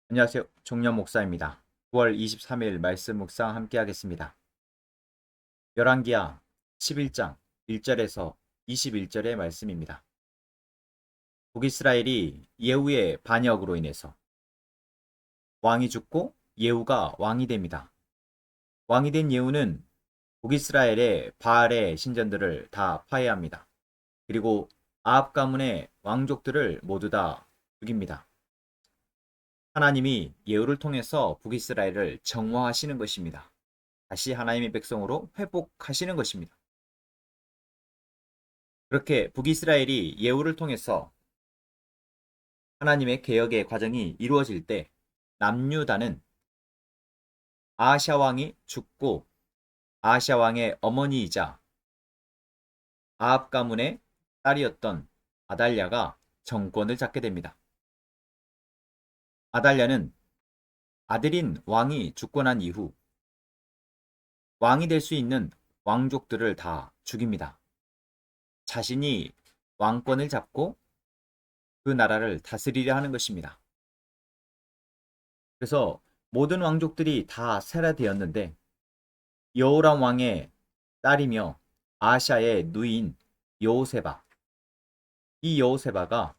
안녕하세요. 종려 목사입니다. 9월 23일 말씀 묵상 함께 하겠습니다. 열왕기하 11장 1절에서 21절의 말씀입니다. 북이스라엘이 예후의 반역으로 인해서 왕이 죽고 예후가 왕이 됩니다. 왕이 된 예후는 북이스라엘의 바알의 신전들을 다 파괴합니다. 그리고 아합 가문의 왕족들을 모두 다 죽입니다. 하나님이 예후를 통해서 북이스라엘을 정화하시는 것입니다. 다시 하나님의 백성으로 회복하시는 것입니다. 그렇게 북이스라엘이 예후를 통해서 하나님의 개혁의 과정이 이루어질 때 남유다는 아하샤 왕이 죽고 아하샤 왕의 어머니이자 아합 가문의 딸이었던 아달랴가 정권을 잡게 됩니다. 아달랴는 아들인 왕이 죽고 난 이후 왕이 될 수 있는 왕족들을 다 죽입니다. 자신이 왕권을 잡고 그 나라를 다스리려 하는 것입니다. 그래서 모든 왕족들이 다 세례되었는데 여호람 왕의 딸이며 아하샤의 누이인 여호세바, 이 여호세바가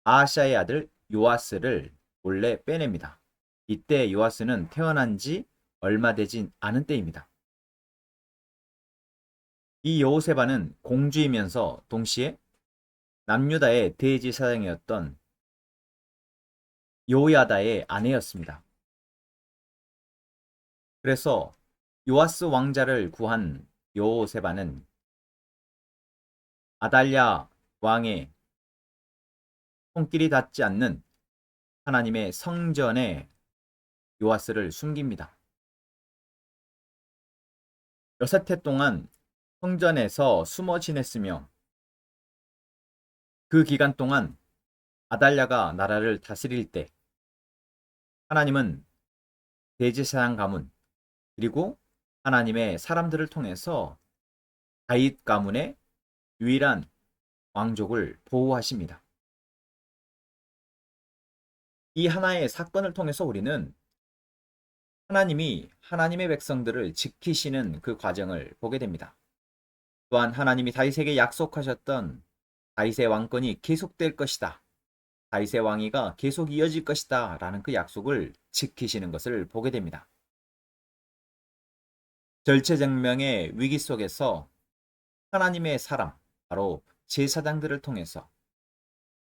아하샤의 아들 요아스를 몰래 빼냅니다. 이때 요아스는 태어난 지 얼마 되진 않은 때입니다. 이 여호세바는 공주이면서 동시에 남유다의 대제사장이었던 요야다의 아내였습니다. 그래서 요아스 왕자를 구한 여호세바는 아달랴 왕의 손길이 닿지 않는 하나님의 성전에 요아스를 숨깁니다. 6해 동안 성전에서 숨어 지냈으며 그 기간 동안 아달랴가 나라를 다스릴 때 하나님은 대제사장 가문 그리고 하나님의 사람들을 통해서 다윗 가문의 유일한 왕족을 보호하십니다. 이 하나의 사건을 통해서 우리는 하나님이 하나님의 백성들을 지키시는 그 과정을 보게 됩니다. 또한 하나님이 다윗에게 약속하셨던 다윗의 왕권이 계속될 것이다. 다윗의 왕위가 계속 이어질 것이다. 라는 그 약속을 지키시는 것을 보게 됩니다. 절체절명의 위기 속에서 하나님의 사람, 바로 제사장들을 통해서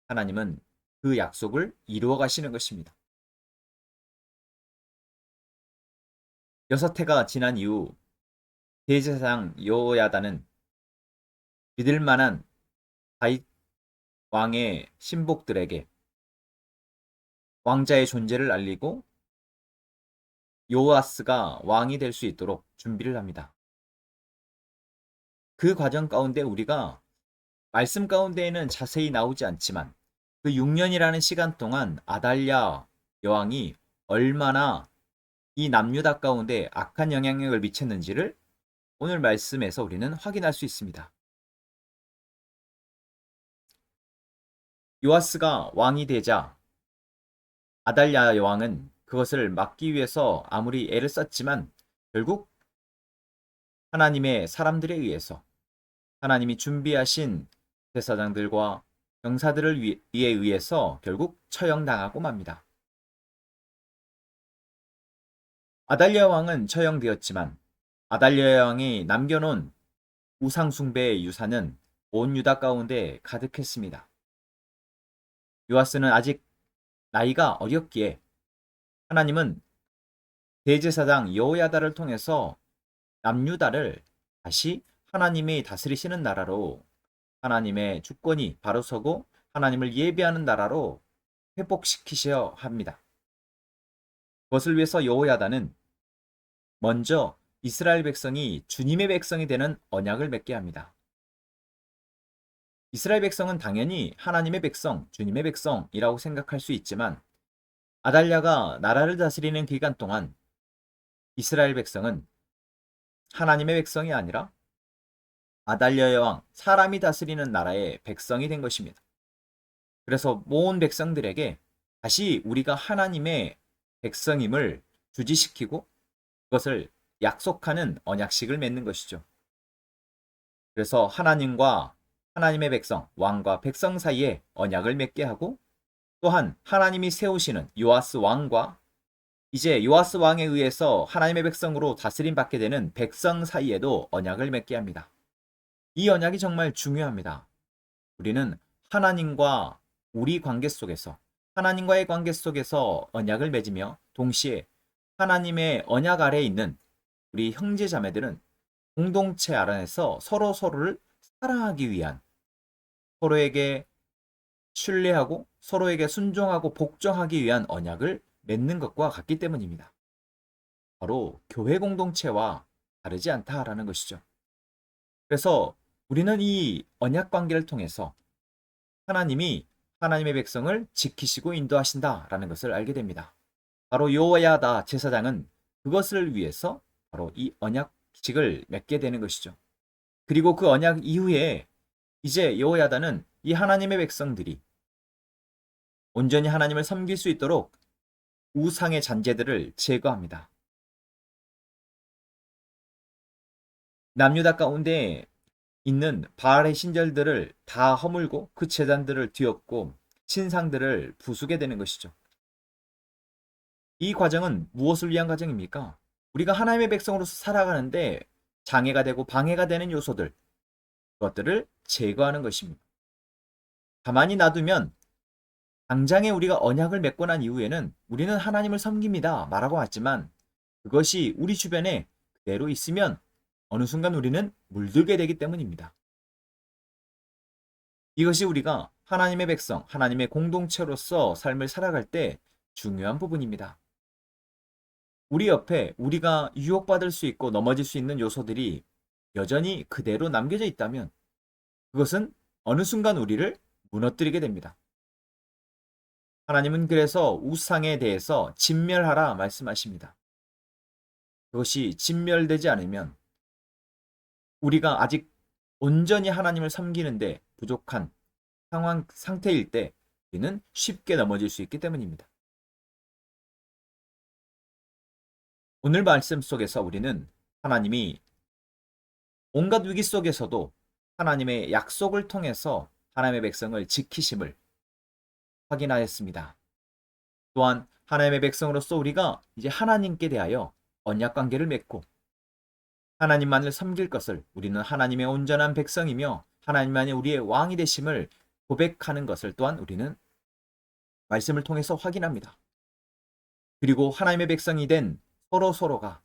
하나님은 그 약속을 이루어 가시는 것입니다. 6해가 지난 이후 대제사장 여호야다는 믿을 만한 다윗 왕의 신복들에게 왕자의 존재를 알리고 요아스가 왕이 될 수 있도록 준비를 합니다. 그 과정 가운데 우리가 말씀 가운데에는 자세히 나오지 않지만 그 6년이라는 시간 동안 아달랴 여왕이 얼마나 이 남유다 가운데 악한 영향력을 미쳤는지를 오늘 말씀에서 우리는 확인할 수 있습니다. 요아스가 왕이 되자 아달랴 여왕은 그것을 막기 위해서 아무리 애를 썼지만 결국 하나님의 사람들에 의해서 하나님이 준비하신 제사장들과 병사들을 위에 의해서 결국 처형당하고 맙니다. 아달랴 왕은 처형되었지만 아달랴 왕이 남겨놓은 우상숭배의 유산은 온 유다 가운데 가득했습니다. 요아스는 아직 나이가 어렸기에 하나님은 대제사장 여호야다를 통해서 남유다를 다시 하나님이 다스리시는 나라로, 하나님의 주권이 바로 서고 하나님을 예배하는 나라로 회복시키셔야 합니다. 그것을 위해서 여호야다는 먼저 이스라엘 백성이 주님의 백성이 되는 언약을 맺게 합니다. 이스라엘 백성은 당연히 하나님의 백성, 주님의 백성이라고 생각할 수 있지만 아달랴가 나라를 다스리는 기간 동안 이스라엘 백성은 하나님의 백성이 아니라 아달랴의 왕, 사람이 다스리는 나라의 백성이 된 것입니다. 그래서 모은 백성들에게 다시 우리가 하나님의 백성임을 주지시키고 그것을 약속하는 언약식을 맺는 것이죠. 그래서 하나님과 하나님의 백성, 왕과 백성 사이에 언약을 맺게 하고 또한 하나님이 세우시는 요아스 왕과 이제 요아스 왕에 의해서 하나님의 백성으로 다스림 받게 되는 백성 사이에도 언약을 맺게 합니다. 이 언약이 정말 중요합니다. 우리는 하나님과 우리 관계 속에서 하나님과의 관계 속에서 언약을 맺으며 동시에 하나님의 언약 아래에 있는 우리 형제 자매들은 공동체 안에서 서로를 사랑하기 위한 서로에게 신뢰하고 서로에게 순종하고 복종하기 위한 언약을 맺는 것과 같기 때문입니다. 바로 교회 공동체와 다르지 않다라는 것이죠. 그래서 우리는 이 언약 관계를 통해서 하나님이 하나님의 백성을 지키시고 인도하신다라는 것을 알게 됩니다. 바로 여호야다 제사장은 그것을 위해서 바로 이 언약식을 맺게 되는 것이죠. 그리고 그 언약 이후에 이제 여호야다는 이 하나님의 백성들이 온전히 하나님을 섬길 수 있도록 우상의 잔재들을 제거합니다. 남유다 가운데 있는 바알의 신절들을 다 허물고 그 제단들을 뒤엎고 신상들을 부수게 되는 것이죠. 이 과정은 무엇을 위한 과정입니까? 우리가 하나님의 백성으로서 살아가는데 장애가 되고 방해가 되는 요소들, 그것들을 제거하는 것입니다. 가만히 놔두면 당장에 우리가 언약을 맺고 난 이후에는 우리는 하나님을 섬깁니다 말하고 왔지만 그것이 우리 주변에 그대로 있으면 어느 순간 우리는 물들게 되기 때문입니다. 이것이 우리가 하나님의 백성, 하나님의 공동체로서 삶을 살아갈 때 중요한 부분입니다. 우리 옆에 우리가 유혹받을 수 있고 넘어질 수 있는 요소들이 여전히 그대로 남겨져 있다면 그것은 어느 순간 우리를 무너뜨리게 됩니다. 하나님은 그래서 우상에 대해서 진멸하라 말씀하십니다. 그것이 진멸되지 않으면 우리가 아직 온전히 하나님을 섬기는데 부족한 상태일 때 우리는 쉽게 넘어질 수 있기 때문입니다. 오늘 말씀 속에서 우리는 하나님이 온갖 위기 속에서도 하나님의 약속을 통해서 하나님의 백성을 지키심을 확인하였습니다. 또한 하나님의 백성으로서 우리가 이제 하나님께 대하여 언약 관계를 맺고 하나님만을 섬길 것을 우리는 하나님의 온전한 백성이며 하나님만이 우리의 왕이 되심을 고백하는 것을 또한 우리는 말씀을 통해서 확인합니다. 그리고 하나님의 백성이 된 서로가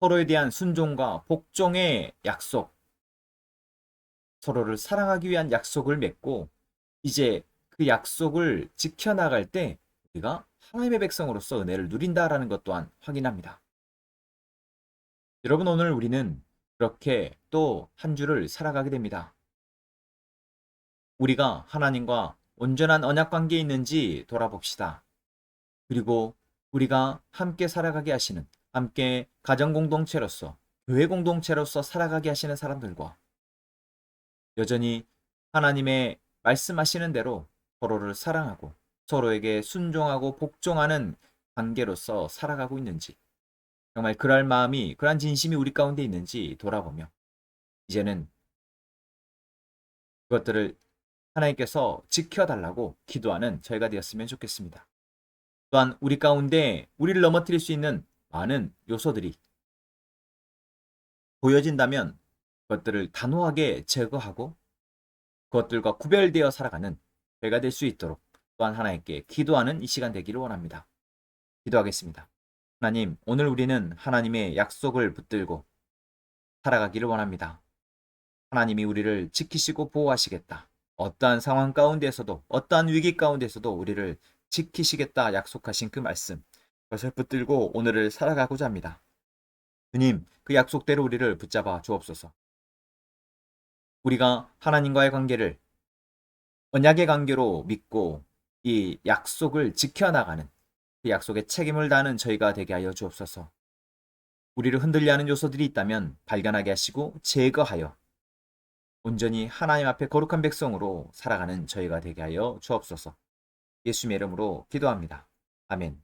서로에 대한 순종과 복종의 약속, 서로를 사랑하기 위한 약속을 맺고 이제 그 약속을 지켜나갈 때 우리가 하나님의 백성으로서 은혜를 누린다라는 것 또한 확인합니다. 여러분, 오늘 우리는 그렇게 또 한 주를 살아가게 됩니다. 우리가 하나님과 온전한 언약 관계에 있는지 돌아봅시다. 그리고 우리가 함께 살아가게 하시는, 함께 가정 공동체로서, 교회 공동체로서 살아가게 하시는 사람들과 여전히 하나님의 말씀하시는 대로 서로를 사랑하고 서로에게 순종하고 복종하는 관계로서 살아가고 있는지, 정말 그럴 마음이, 그러한 진심이 우리 가운데 있는지 돌아보며 이제는 그것들을 하나님께서 지켜달라고 기도하는 저희가 되었으면 좋겠습니다. 또한 우리 가운데 우리를 넘어뜨릴 수 있는 많은 요소들이 보여진다면 그것들을 단호하게 제거하고 그것들과 구별되어 살아가는 저희가 될 수 있도록 또한 하나님께 기도하는 이 시간 되기를 원합니다. 기도하겠습니다. 하나님, 오늘 우리는 하나님의 약속을 붙들고 살아가기를 원합니다. 하나님이 우리를 지키시고 보호하시겠다. 어떠한 상황 가운데서도 어떠한 위기 가운데서도 우리를 지키시겠다 약속하신 그 말씀, 그것을 붙들고 오늘을 살아가고자 합니다. 주님, 그 약속대로 우리를 붙잡아 주옵소서. 우리가 하나님과의 관계를 언약의 관계로 믿고 이 약속을 지켜나가는 그 약속의 책임을 다하는 저희가 되게 하여 주옵소서. 우리를 흔들려 하는 요소들이 있다면 발견하게 하시고 제거하여 온전히 하나님 앞에 거룩한 백성으로 살아가는 저희가 되게 하여 주옵소서. 예수님의 이름으로 기도합니다. 아멘.